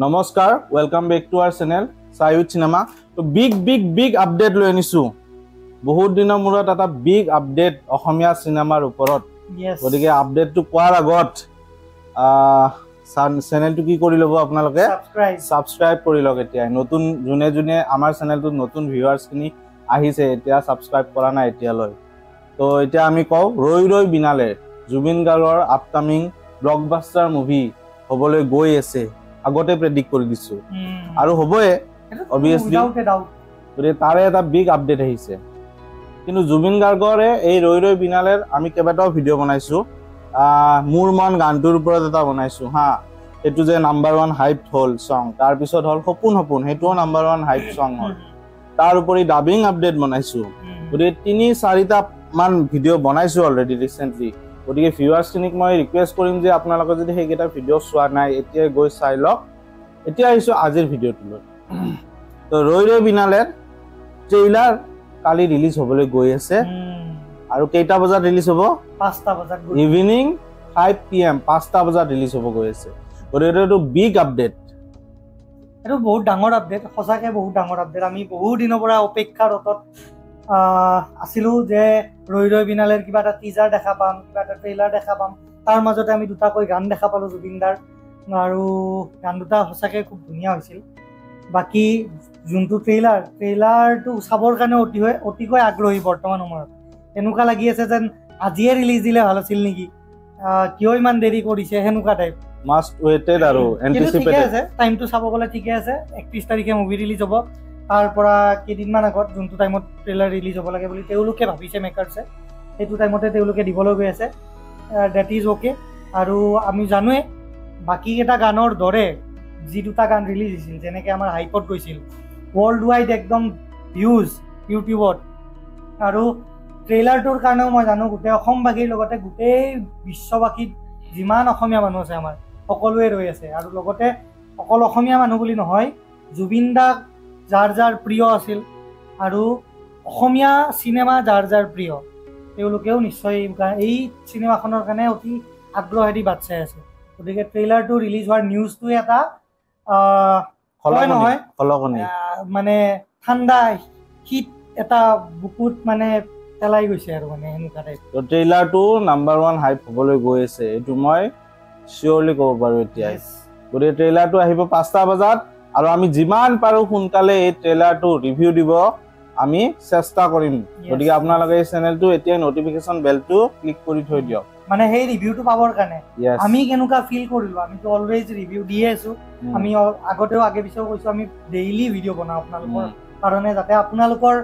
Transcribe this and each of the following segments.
নমস্কাৰ welcome back to our channel সায়ুত cinema তো বিগ আপডেট লৈ আনিছো বহুত দিনৰ মূৰত এটা বিগ আপডেট অসমীয়া সিনেমাৰ ওপৰত গতিকে আপডেটটো কোৱাৰ আগত চেনেলটো কি কৰি লব আপোনালোকে সাবস্ক্ৰাইব কৰি লওক এতিয়া নতুন জুনে আমাৰ চেনেলটো নতুন ভিউয়াৰ্স খিনি আহিছে এতিয়া সাবস্ক্ৰাইব কৰা নাই এতিয়ালৈ তো এতিয়া আমি কও ৰৈ ৰৈ বিনালে জুবিন গাৰ্গৰ আপকামিং ব্লকবাস্টাৰ মুভি হবলৈ গৈ আছে আগতে প্ৰেডিক্ট কৰি দিছো আৰু হবয়ে obviously গৰে তাৰে এটা বিগ আপডেট আহিছে কিন্তু জুবিন গাৰ্গৰে এই ৰৈ ৰৈ বিনালেৰ আমি কেবাটাও ভিডিও বনাইছো মোৰ মন গানটোৰ ওপৰত এটা বনাইছো হা এটো যে নাম্বাৰ 1 হাইপ হল সং তাৰ পিছত হল সপোন হেটো নাম্বাৰ 1 হাইপ সং হল তাৰ উপৰি ডাবিং আপডেট বনাইছো গৰে 3-4টা মান ভিডিও বনাইছো অলৰেডি ৰিসেন্টলি গতিকে ভিউয়াৰ্সখিনিক মই ৰিকুৱেষ্ট কৰিম যে আপোনালোকে যদি হেইকেটা ভিডিও চোৱা নাই এতিয়া গৈ চাই লওক এতিয়া আহিছো আজিৰ ভিডিওটো তো ৰৈ ৰৈ বিনালেৰ ট্ৰেইলাৰ কালি ৰিলিজ হ'বলৈ গৈ আছে আৰু কেইটা বজাত ৰিলিজ হ'ব 5টা বজাত ইভিনিং 5 PM 5টা বজাত ৰিলিজ হ'ব গৈ আছে গতিকে এটো বিগ আপডেট এটো বহুত ডাঙৰ আপডেট সঁচাকে বহুত ডাঙৰ আপডেট আমি বহুত দিনৰ পৰা অপেক্ষাৰত আসিলো যে ৰৈ ৰৈ বিনালেৰ কিবা এটা টিজাৰ দেখা পাম কিবা এটা ট্ৰেইলাৰ দেখা পাম তাৰ মাজতে আমি দুটাকৈ গান দেখা পালো জুবিনদাৰ আৰু গান দুটা সঁচাকে খুব ধুনীয়া হৈছিল বাকি যোনটো ট্ৰেইলাৰটো চাবৰ কাৰণে অতিকৈ আগ্ৰহী বৰ্তমান সময়ত এনেকুৱা লাগি আছে যেন আজিয়ে ৰিলিজ দিলে ভাল আছিল নেকি কিয় ইমান দেৰি কৰিছে হেনুকা টাইপ মাস্ট ওয়েটেড আৰু এন্টিসিপেটেড আছে টাইমটো চাব গলে ঠিকে আছে 31 তাৰিখে মুভি ৰিলিজ হ'ব তাৰ পৰা কেদিনমান আগত যোনটো টাইমত ট্ৰেইলাৰ ৰিলিজ হ'ব লাগে বুলি তেওঁলোকে ভাবিছে মেকাৰছে সেইটো টাইমতে তেওঁলোকে দিবলৈ গৈ আছে দ্যাট ইজ ওকে আৰু আমি জানোৱে বাকি এটা গানৰ দৰে যি দুটা গান ৰিলিজ হৈছিল যেনেকৈ আমাৰ হাইপত গৈছিল ওয়াৰ্ল্ড ওয়াইড একদম ভিউজ ইউটিউবত আৰু ট্ৰেইলাৰটোৰ কাৰণেও মই জানো গোটেই অসমবাসীৰ লগতে গোটেই বিশ্ববাসীত যিমান অসমীয়া মানুহ আছে আমাৰ সকলোৱে ৰৈ আছে আৰু লগতে অকল অসমীয়া মানুহ বুলি নহয় জুবিন দা যাৰ প্ৰিয় আছিল আৰু অসমীয়া সিনেমা যাৰ প্ৰিয় তেওঁলোকেও নিশ্চয় এই সিনেমাখনৰ কাৰণে অতি আগ্ৰহেৰে বাট চাই আছে গতিকে ট্ৰেইলাৰটো ৰিলিজ হোৱাৰ নিউজটো এটা খলকনি মানে ঠাণ্ডা হিট এটা বুকুত মানে পেলাই গৈছে আৰু মানে হেনুকা টাইপ তো ট্ৰেইলাৰটো নাম্বাৰ 1 হাইপ হ'বলৈ গৈ আছে এটো মই শিওৰলি ক'ব পাৰো এতিয়া গতিকে ট্ৰেইলাৰটো আহিব 5টা বজাত আৰু আমি যিমান পাৰো সোনকালে এই ট্ৰেইলাৰটো ৰিভিউ দিব আমি চেষ্টা কৰিম গতিকে আপোনালোকে এই চেনেলটো এতিয়া নটিফিকেশন বেলটো ক্লিক কৰি থৈ দিয়ক মানে সেই ৰিভিউটো পাবৰ কাৰণে আমি কেনেকুৱা ফিল কৰিলো আমি তো অলৱেজ ৰিভিউ দি আছো আমি আগতেও আগে পিছেও কৈছো আমি ডেইলি ভিডিও বনাও আপোনালোকৰ কাৰণে যাতে আপোনালোকৰ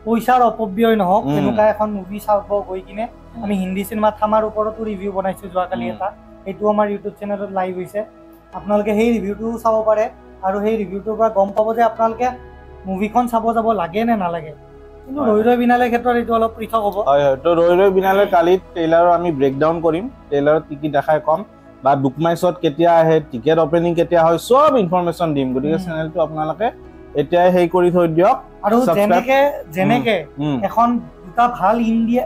পইচাৰ অপব্যয় নহওক কেনেকুৱা এখন মুভি চাব গৈ কিনে আমি হিন্দী সিনেমা থামাৰ ওপৰতো ৰিভিউ বনাইছো যোৱাকালি এটা এইটো আমাৰ ইউটিউব চেনেলত লাইভ হৈছে আপোনালোকে সেই ৰিভিউটো চাব পাৰে আৰু সেই ৰিভিউটোৰ পৰা গম পাব যে আপোনালোকে মুভিখন চাব যাব লাগে নে নালাগে কিন্তু ৰৈ ৰৈ বিনালেৰ ক্ষেত্ৰত এইটো অলপ পৃথক হ'ব হয় তো ৰৈ ৰৈ বিনালেৰ কালি ট্ৰেইলাৰৰ আমি ব্ৰেকডাউন কৰিম ট্ৰেইলাৰত কি দেখাই কম বা বুকমাইছত কেতিয়া আহে টিকেট ওপেনিং কেতিয়া হয় সব ইনফৰমেশন দিম গতিকে চেনেলটো আপোনালোকে এতিয়াই হেই কৰি থৈ দিয়ক আৰু যেনেকে এখন দুটা ভাল ইণ্ডিয়া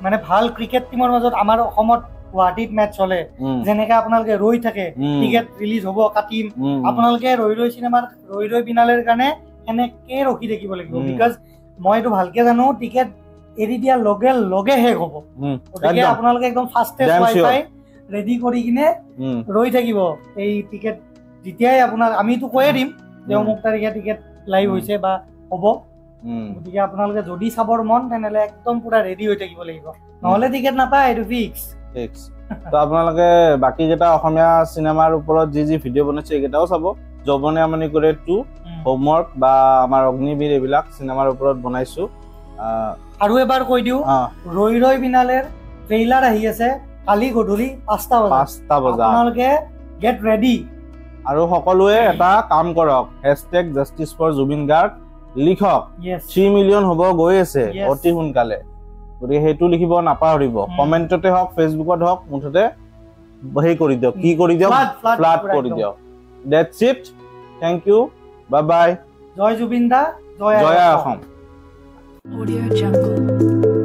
মানে ভাল ক্ৰিকেট টিমৰ মাজত আমাৰ অসমত গুৱাহাটীত মেচ চলে যেনেকে আপোনালোকে ৰৈ থাকে টিকেট ৰিলিজ হ'ব কাটিম আপোনালোকে ৰৈ ৰৈ সিনেমাৰ ৰৈ ৰৈ বিনালেৰ কাৰণে এনেকে ৰখি থাকিব লাগিব বিকজ মই এইটো ভালকে জানো টিকেট এৰি দিয়া লগে শেষ হ'ব গতিকে আপোনালোকে একদম ফাষ্টেষ্ট ৱাইফাই ৰেডি কৰি কিনে ৰৈ থাকিব এই টিকেট যেতিয়াই আপোনাক আমিতো কৈয়ে দিম যে অমুক তাৰিখে টিকেট লাইভ হৈছে বা হ'ব গতিকে আপোনালোকে যদি চাবৰ মন তেনেহ'লে একদম পুৰা ৰেডি হৈ থাকিব লাগিব নহ'লে টিকেট নাপায় এইটো ফিক্স তো আপোনালোকে বাকি যেটা অসমীয়া সিনেমাৰ ওপৰত যি ভিডিও বনাইছে এটাও চাব জবনে আমনি কৰে 2 হোমৱৰ্ক বা আমাৰ অগ্নিবীৰ এইবিলাক সিনেমাৰ ওপৰত বনাইছো আৰু এবাৰ কৈ দিও ৰৈ ৰৈ বিনালেৰ ট্ৰেইলাৰ আহি আছে কালি গধূলি 5টা বজাত আপোনালোকে গেট ৰেডি আৰু সকলোৱে এটা কাম কৰক #justice4jubin garg লিখক 3 মিলিয়ন হ'ব গৈ আছে অতি সোনকালে গতিকে হেতু লিখিব নাপাহৰিব কমেন্টতে হওক ফেসবুকত হওক মুঠতে হেই কৰি দিয়ক কি কৰি দিয়ক ফ্ল্যাট কৰি দিয়ক that's it thank you bye bye জয় জুবিন দা জয় অসম Audio Jungle.